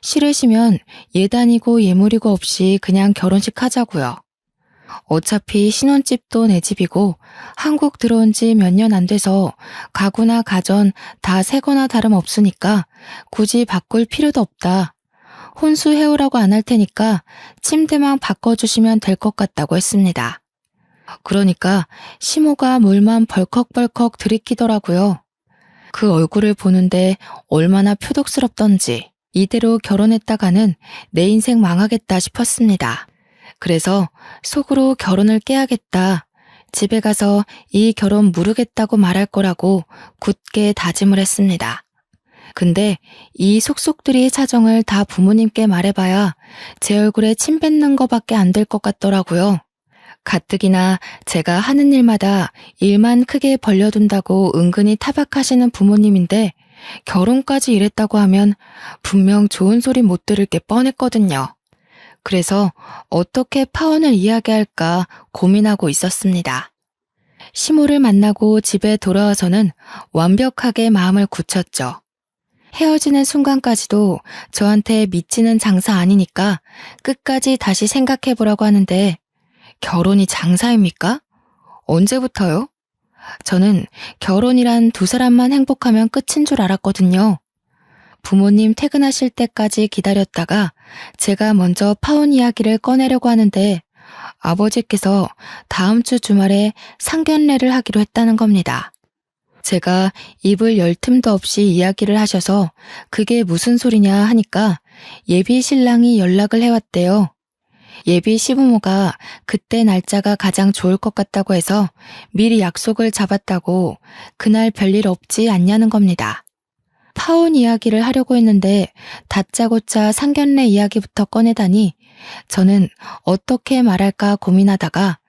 Speaker 1: 싫으시면 예단이고 예물이고 없이 그냥 결혼식 하자고요. 어차피 신혼집도 내 집이고 한국 들어온 지 몇 년 안 돼서 가구나 가전 다 새거나 다름없으니까 굳이 바꿀 필요도 없다. 혼수 해오라고 안 할 테니까 침대만 바꿔주시면 될 것 같다고 했습니다. 그러니까 시모가 물만 벌컥벌컥 들이키더라고요. 그 얼굴을 보는데 얼마나 표독스럽던지 이대로 결혼했다가는 내 인생 망하겠다 싶었습니다. 그래서 속으로 결혼을 깨야겠다. 집에 가서 이 결혼 무르겠다고 말할 거라고 굳게 다짐을 했습니다. 근데 이 속속들이 사정을 다 부모님께 말해봐야 제 얼굴에 침 뱉는 거밖에 안 될 것 같더라고요. 가뜩이나 제가 하는 일마다 일만 크게 벌려둔다고 은근히 타박하시는 부모님인데 결혼까지 이랬다고 하면 분명 좋은 소리 못 들을 게 뻔했거든요. 그래서 어떻게 파혼을 이야기할까 고민하고 있었습니다. 시모를 만나고 집에 돌아와서는 완벽하게 마음을 굳혔죠. 헤어지는 순간까지도 저한테 믿지는 장사 아니니까 끝까지 다시 생각해보라고 하는데 결혼이 장사입니까? 언제부터요? 저는 결혼이란 두 사람만 행복하면 끝인 줄 알았거든요. 부모님 퇴근하실 때까지 기다렸다가 제가 먼저 파혼 이야기를 꺼내려고 하는데 아버지께서 다음 주 주말에 상견례를 하기로 했다는 겁니다. 제가 입을 열 틈도 없이 이야기를 하셔서 그게 무슨 소리냐 하니까 예비 신랑이 연락을 해왔대요. 예비 시부모가 그때 날짜가 가장 좋을 것 같다고 해서 미리 약속을 잡았다고 그날 별일 없지 않냐는 겁니다. 파혼 이야기를 하려고 했는데 다짜고짜 상견례 이야기부터 꺼내다니 저는 어떻게 말할까 고민하다가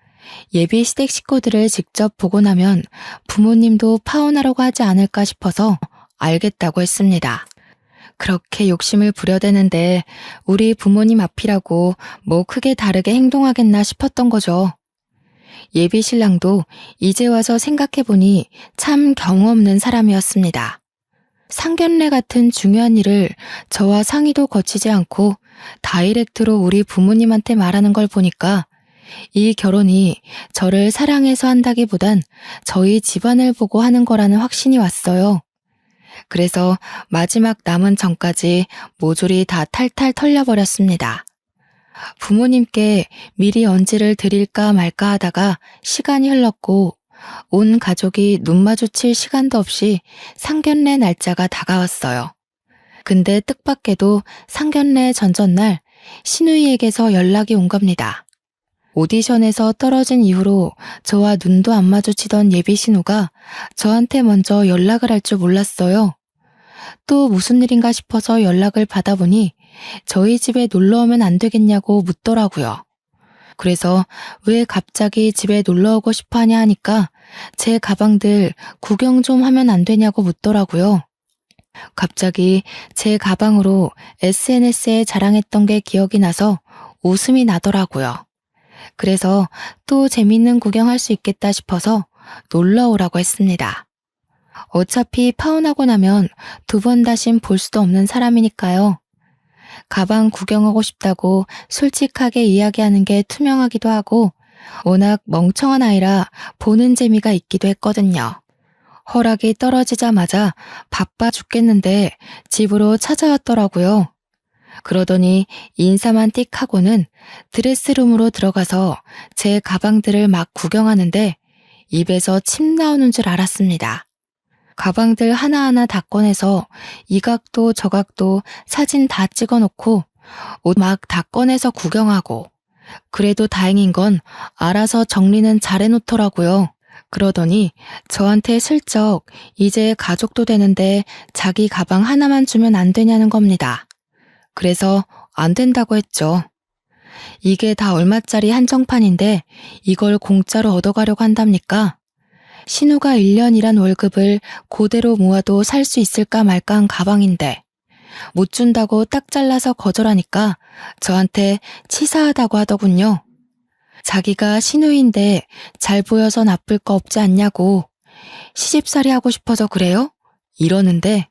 Speaker 1: 예비 시댁 식구들을 직접 보고 나면 부모님도 파혼하려고 하지 않을까 싶어서 알겠다고 했습니다. 그렇게 욕심을 부려대는데 우리 부모님 앞이라고 뭐 크게 다르게 행동하겠나 싶었던 거죠. 예비 신랑도 이제 와서 생각해보니 참 경우 없는 사람이었습니다. 상견례 같은 중요한 일을 저와 상의도 거치지 않고 다이렉트로 우리 부모님한테 말하는 걸 보니까 이 결혼이 저를 사랑해서 한다기보단 저희 집안을 보고 하는 거라는 확신이 왔어요. 그래서 마지막 남은 전까지 모조리 다 탈탈 털려버렸습니다. 부모님께 미리 언지를 드릴까 말까 하다가 시간이 흘렀고 온 가족이 눈 마주칠 시간도 없이 상견례 날짜가 다가왔어요. 근데 뜻밖에도 상견례 전전날 시누이에게서 연락이 온 겁니다. 오디션에서 떨어진 이후로 저와 눈도 안 마주치던 예비 신우가 저한테 먼저 연락을 할 줄 몰랐어요. 또 무슨 일인가 싶어서 연락을 받아보니 저희 집에 놀러 오면 안 되겠냐고 묻더라고요. 그래서 왜 갑자기 집에 놀러 오고 싶어 하냐 하니까 제 가방들 구경 좀 하면 안 되냐고 묻더라고요. 갑자기 제 가방으로 SNS에 자랑했던 게 기억이 나서 웃음이 나더라고요. 그래서 또 재밌는 구경할 수 있겠다 싶어서 놀러 오라고 했습니다. 어차피 파혼하고 나면 두 번 다신 볼 수도 없는 사람이니까요. 가방 구경하고 싶다고 솔직하게 이야기하는 게 투명하기도 하고 워낙 멍청한 아이라 보는 재미가 있기도 했거든요. 허락이 떨어지자마자 바빠 죽겠는데 집으로 찾아왔더라고요. 그러더니 인사만 띡 하고는 드레스룸으로 들어가서 제 가방들을 막 구경하는데 입에서 침 나오는 줄 알았습니다. 가방들 하나하나 다 꺼내서 이 각도 저 각도 사진 다 찍어놓고 옷 막 다 꺼내서 구경하고 그래도 다행인 건 알아서 정리는 잘 해놓더라고요. 그러더니 저한테 슬쩍 이제 가족도 되는데 자기 가방 하나만 주면 안 되냐는 겁니다. 그래서 안 된다고 했죠. 이게 다 얼마짜리 한정판인데 이걸 공짜로 얻어가려고 한답니까? 신우가 1년 일한 월급을 그대로 모아도 살 수 있을까 말까 한 가방인데 못 준다고 딱 잘라서 거절하니까 저한테 치사하다고 하더군요. 자기가 신우인데 잘 보여서 나쁠 거 없지 않냐고. 시집살이 하고 싶어서 그래요? 이러는데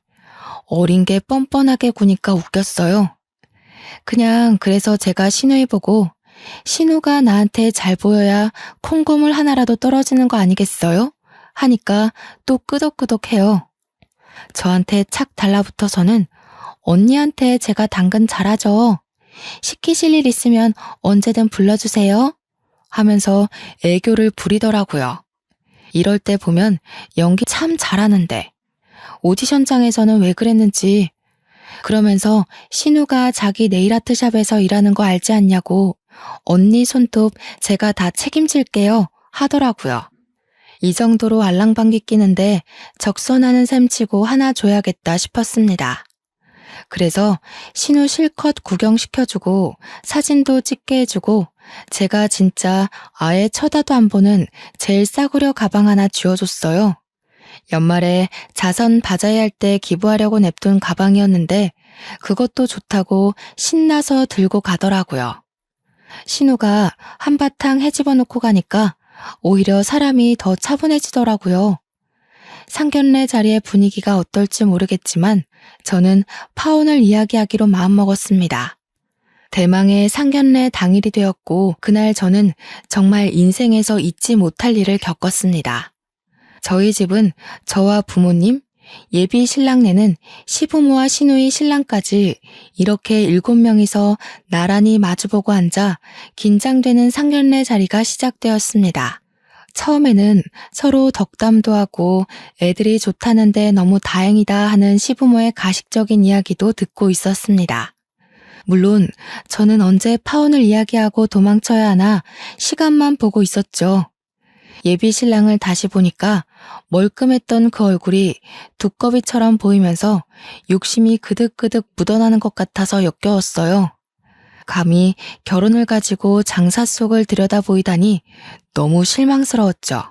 Speaker 1: 어린 게 뻔뻔하게 구니까 웃겼어요. 그냥 그래서 제가 신우이 보고 신우가 나한테 잘 보여야 콩고물 하나라도 떨어지는 거 아니겠어요? 하니까 또 끄덕끄덕해요. 저한테 착 달라붙어서는 언니한테 제가 당근 잘하죠. 시키실 일 있으면 언제든 불러주세요. 하면서 애교를 부리더라고요. 이럴 때 보면 연기 참 잘하는데 오디션장에서는 왜 그랬는지 그러면서 신우가 자기 네일아트샵에서 일하는 거 알지 않냐고 언니 손톱 제가 다 책임질게요 하더라고요. 이 정도로 알랑방귀 끼는데 적선하는 셈 치고 하나 줘야겠다 싶었습니다. 그래서 신우 실컷 구경시켜주고 사진도 찍게 해주고 제가 진짜 아예 쳐다도 안 보는 제일 싸구려 가방 하나 쥐어줬어요. 연말에 자선 바자회 할 때 기부하려고 냅둔 가방이었는데 그것도 좋다고 신나서 들고 가더라고요. 신우가 한바탕 헤집어 놓고 가니까 오히려 사람이 더 차분해지더라고요. 상견례 자리의 분위기가 어떨지 모르겠지만 저는 파혼을 이야기하기로 마음먹었습니다. 대망의 상견례 당일이 되었고 그날 저는 정말 인생에서 잊지 못할 일을 겪었습니다. 저희 집은 저와 부모님, 예비 신랑네는 시부모와 시누이 신랑까지 이렇게 7명이서 나란히 마주보고 앉아 긴장되는 상견례 자리가 시작되었습니다. 처음에는 서로 덕담도 하고 애들이 좋다는데 너무 다행이다 하는 시부모의 가식적인 이야기도 듣고 있었습니다. 물론 저는 언제 파혼을 이야기하고 도망쳐야 하나 시간만 보고 있었죠. 예비 신랑을 다시 보니까 멀끔했던 그 얼굴이 두꺼비처럼 보이면서 욕심이 그득그득 묻어나는 것 같아서 역겨웠어요. 감히 결혼을 가지고 장사 속을 들여다보이다니 너무 실망스러웠죠.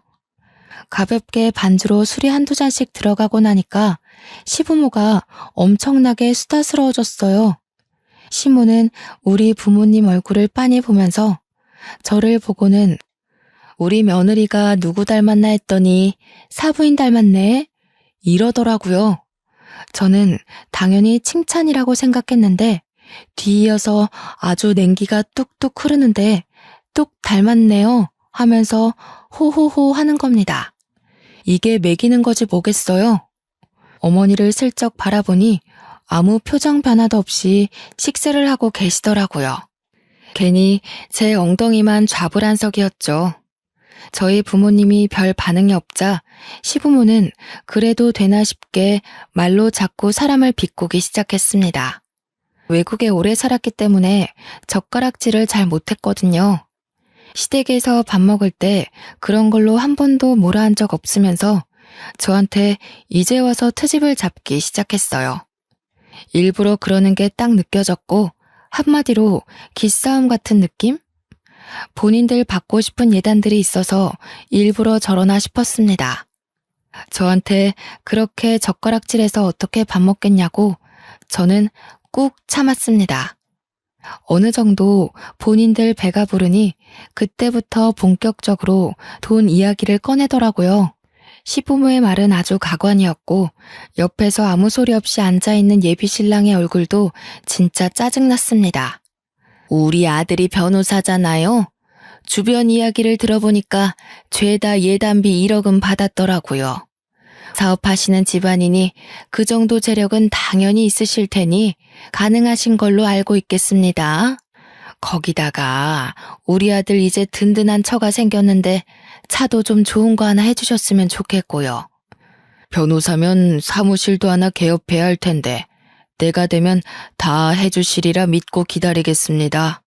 Speaker 1: 가볍게 반주로 술이 한두 잔씩 들어가고 나니까 시부모가 엄청나게 수다스러워졌어요. 시모는 우리 부모님 얼굴을 빤히 보면서 저를 보고는 우리 며느리가 누구 닮았나 했더니 사부인 닮았네 이러더라고요. 저는 당연히 칭찬이라고 생각했는데 뒤이어서 아주 냉기가 뚝뚝 흐르는데 뚝 닮았네요 하면서 호호호 하는 겁니다. 이게 매기는 거지 뭐겠어요. 어머니를 슬쩍 바라보니 아무 표정 변화도 없이 식사를 하고 계시더라고요. 괜히 제 엉덩이만 좌불안석이었죠. 저희 부모님이 별 반응이 없자 시부모는 그래도 되나 싶게 말로 자꾸 사람을 비꼬기 시작했습니다. 외국에 오래 살았기 때문에 젓가락질을 잘 못했거든요. 시댁에서 밥 먹을 때 그런 걸로 한 번도 몰아한 적 없으면서 저한테 이제 와서 트집을 잡기 시작했어요. 일부러 그러는 게 딱 느껴졌고 한마디로 기싸움 같은 느낌? 본인들 받고 싶은 예단들이 있어서 일부러 저러나 싶었습니다. 저한테 그렇게 젓가락질해서 어떻게 밥 먹겠냐고 저는 꾹 참았습니다. 어느 정도 본인들 배가 부르니 그때부터 본격적으로 돈 이야기를 꺼내더라고요. 시부모의 말은 아주 가관이었고 옆에서 아무 소리 없이 앉아있는 예비 신랑의 얼굴도 진짜 짜증났습니다. 우리 아들이 변호사잖아요. 주변 이야기를 들어보니까 죄다 예단비 1억은 받았더라고요. 사업하시는 집안이니 그 정도 재력은 당연히 있으실 테니 가능하신 걸로 알고 있겠습니다. 거기다가 우리 아들 이제 든든한 처가 생겼는데 차도 좀 좋은 거 하나 해주셨으면 좋겠고요. 변호사면 사무실도 하나 개업해야 할 텐데 때가 되면 다 해주시리라 믿고 기다리겠습니다.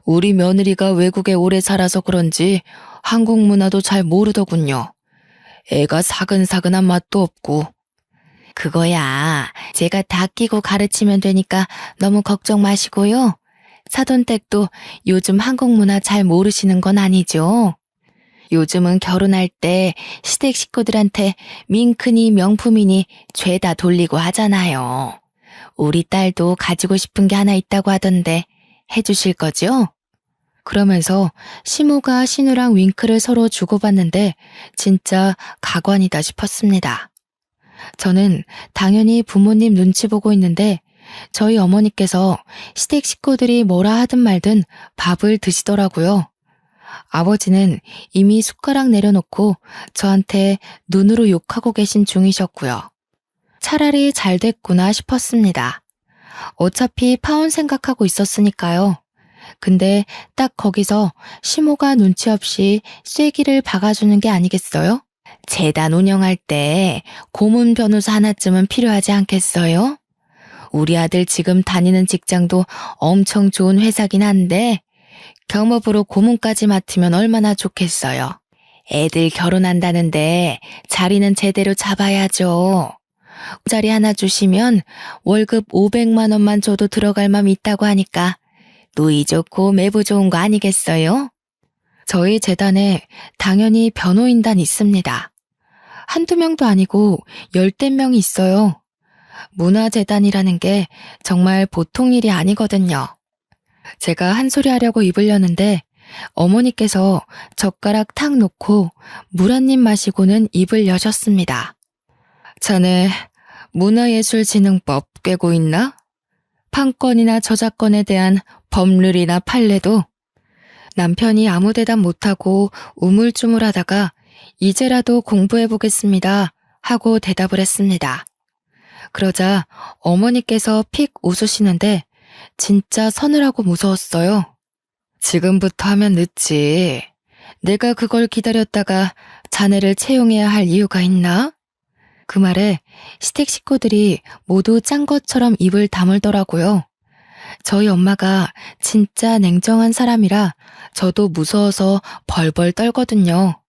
Speaker 1: 우리 며느리가 외국에 오래 살아서 그런지 한국 문화도 잘 모르더군요. 애가 사근사근한 맛도 없고. 그거야 제가 다 끼고 가르치면 되니까 너무 걱정 마시고요. 사돈댁도 요즘 한국 문화 잘 모르시는 건 아니죠? 요즘은 결혼할 때 시댁 식구들한테 민크니 명품이니 죄다 돌리고 하잖아요. 우리 딸도 가지고 싶은 게 하나 있다고 하던데 해주실 거죠? 그러면서 시모가 신우랑 윙크를 서로 주고받는데 진짜 가관이다 싶었습니다. 저는 당연히 부모님 눈치 보고 있는데 저희 어머니께서 시댁 식구들이 뭐라 하든 말든 밥을 드시더라고요. 아버지는 이미 숟가락 내려놓고 저한테 눈으로 욕하고 계신 중이셨고요. 차라리 잘 됐구나 싶었습니다. 어차피 파혼 생각하고 있었으니까요. 근데 딱 거기서 시모가 눈치 없이 쐐기를 박아주는 게 아니겠어요? 재단 운영할 때 고문 변호사 하나쯤은 필요하지 않겠어요? 우리 아들 지금 다니는 직장도 엄청 좋은 회사긴 한데 겸업으로 고문까지 맡으면 얼마나 좋겠어요. 애들 결혼한다는데 자리는 제대로 잡아야죠. 자리 하나 주시면 월급 500만 원만 줘도 들어갈 맘 있다고 하니까 노이 좋고 매부 좋은 거 아니겠어요? 저희 재단에 당연히 변호인단 있습니다. 한두 명도 아니고 10대 명이 있어요. 문화재단이라는 게 정말 보통 일이 아니거든요. 제가 한 소리 하려고 입을 여는데 어머니께서 젓가락 탁 놓고 물 한 입 마시고는 입을 여셨습니다. 자네 문화예술진흥법 꿰고 있나? 판권이나 저작권에 대한 법률이나 판례도. 남편이 아무 대답 못하고 우물쭈물하다가 이제라도 공부해보겠습니다 하고 대답을 했습니다. 그러자 어머니께서 픽 웃으시는데 진짜 서늘하고 무서웠어요. 지금부터 하면 늦지. 내가 그걸 기다렸다가 자네를 채용해야 할 이유가 있나? 그 말에 시댁 식구들이 모두 짠 것처럼 입을 다물더라고요. 저희 엄마가 진짜 냉정한 사람이라 저도 무서워서 벌벌 떨거든요.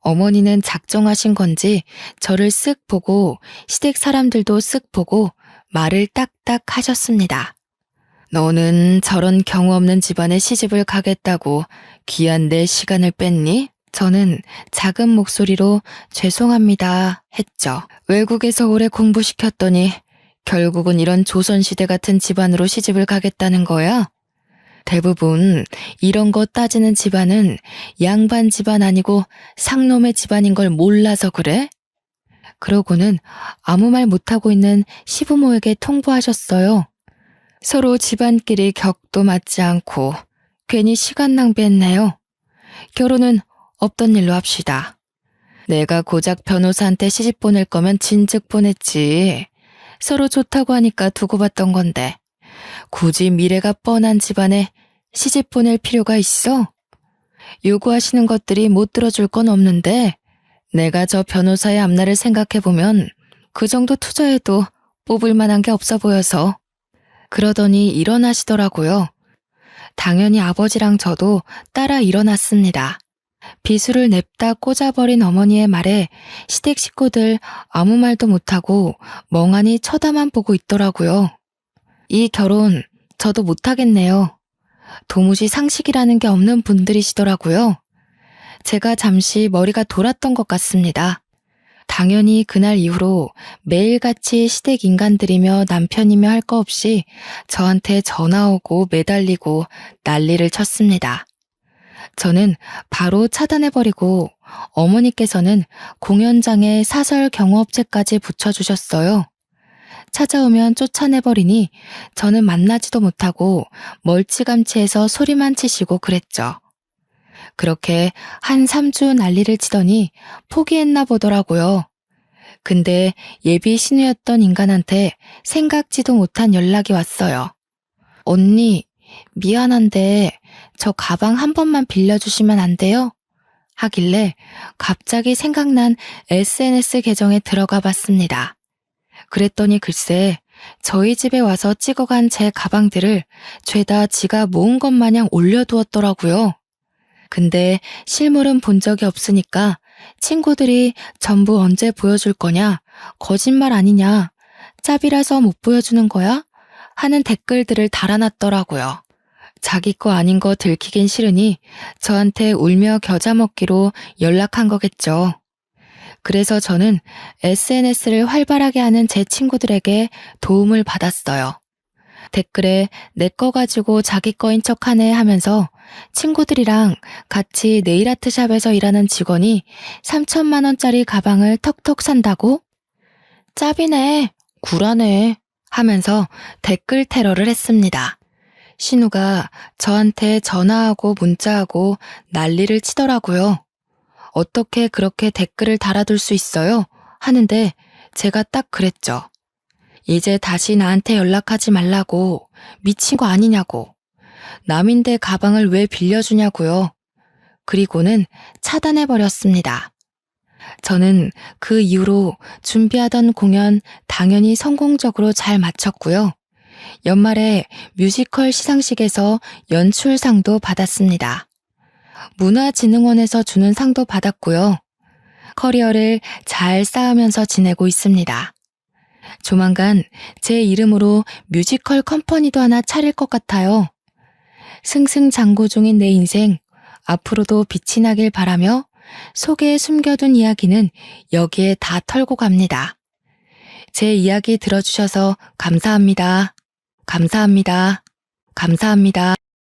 Speaker 1: 어머니는 작정하신 건지 저를 쓱 보고 시댁 사람들도 쓱 보고 말을 딱딱 하셨습니다. 너는 저런 경우 없는 집안에 시집을 가겠다고 귀한 내 시간을 뺐니? 저는 작은 목소리로 죄송합니다 했죠. 외국에서 오래 공부시켰더니 결국은 이런 조선시대 같은 집안으로 시집을 가겠다는 거야? 대부분 이런 거 따지는 집안은 양반 집안 아니고 상놈의 집안인 걸 몰라서 그래? 그러고는 아무 말 못하고 있는 시부모에게 통보하셨어요. 서로 집안끼리 격도 맞지 않고 괜히 시간 낭비했네요. 결혼은 없던 일로 합시다. 내가 고작 변호사한테 시집 보낼 거면 진즉 보냈지. 서로 좋다고 하니까 두고 봤던 건데 굳이 미래가 뻔한 집안에 시집 보낼 필요가 있어? 요구하시는 것들이 못 들어줄 건 없는데 내가 저 변호사의 앞날을 생각해보면 그 정도 투자해도 뽑을 만한 게 없어 보여서. 그러더니 일어나시더라고요. 당연히 아버지랑 저도 따라 일어났습니다. 비수를 냅다 꽂아버린 어머니의 말에 시댁 식구들 아무 말도 못하고 멍하니 쳐다만 보고 있더라고요. 이 결혼 저도 못하겠네요. 도무지 상식이라는 게 없는 분들이시더라고요. 제가 잠시 머리가 돌았던 것 같습니다. 당연히 그날 이후로 매일같이 시댁 인간들이며 남편이며 할 거 없이 저한테 전화 오고 매달리고 난리를 쳤습니다. 저는 바로 차단해버리고 어머니께서는 공연장에 사설 경호업체까지 붙여주셨어요. 찾아오면 쫓아내버리니 저는 만나지도 못하고 멀찌감치해서 소리만 치시고 그랬죠. 그렇게 한 3주 난리를 치더니 포기했나 보더라고요. 근데 예비 신우였던 인간한테 생각지도 못한 연락이 왔어요. 언니, 미안한데 저 가방 한 번만 빌려주시면 안 돼요? 하길래 갑자기 생각난 SNS 계정에 들어가 봤습니다. 그랬더니 글쎄 저희 집에 와서 찍어간 제 가방들을 죄다 지가 모은 것 마냥 올려두었더라고요. 근데 실물은 본 적이 없으니까 친구들이 전부 언제 보여줄 거냐, 거짓말 아니냐, 짭이라서 못 보여주는 거야? 하는 댓글들을 달아놨더라고요. 자기 거 아닌 거 들키긴 싫으니 저한테 울며 겨자 먹기로 연락한 거겠죠. 그래서 저는 SNS를 활발하게 하는 제 친구들에게 도움을 받았어요. 댓글에 내 거 가지고 자기 거인 척하네 하면서 친구들이랑 같이 네일아트 샵에서 일하는 직원이 3천만 원짜리 가방을 턱턱 산다고? 짭이네, 구라네 하면서 댓글 테러를 했습니다. 신우가 저한테 전화하고 문자하고 난리를 치더라고요. 어떻게 그렇게 댓글을 달아둘 수 있어요? 하는데 제가 딱 그랬죠. 이제 다시 나한테 연락하지 말라고. 미친 거 아니냐고. 남인데 가방을 왜 빌려주냐고요. 그리고는 차단해버렸습니다. 저는 그 이후로 준비하던 공연 당연히 성공적으로 잘 마쳤고요. 연말에 뮤지컬 시상식에서 연출상도 받았습니다. 문화진흥원에서 주는 상도 받았고요. 커리어를 잘 쌓으면서 지내고 있습니다. 조만간 제 이름으로 뮤지컬 컴퍼니도 하나 차릴 것 같아요. 승승장구 중인 내 인생, 앞으로도 빛이 나길 바라며 속에 숨겨둔 이야기는 여기에 다 털고 갑니다. 제 이야기 들어주셔서 감사합니다. 감사합니다. 감사합니다.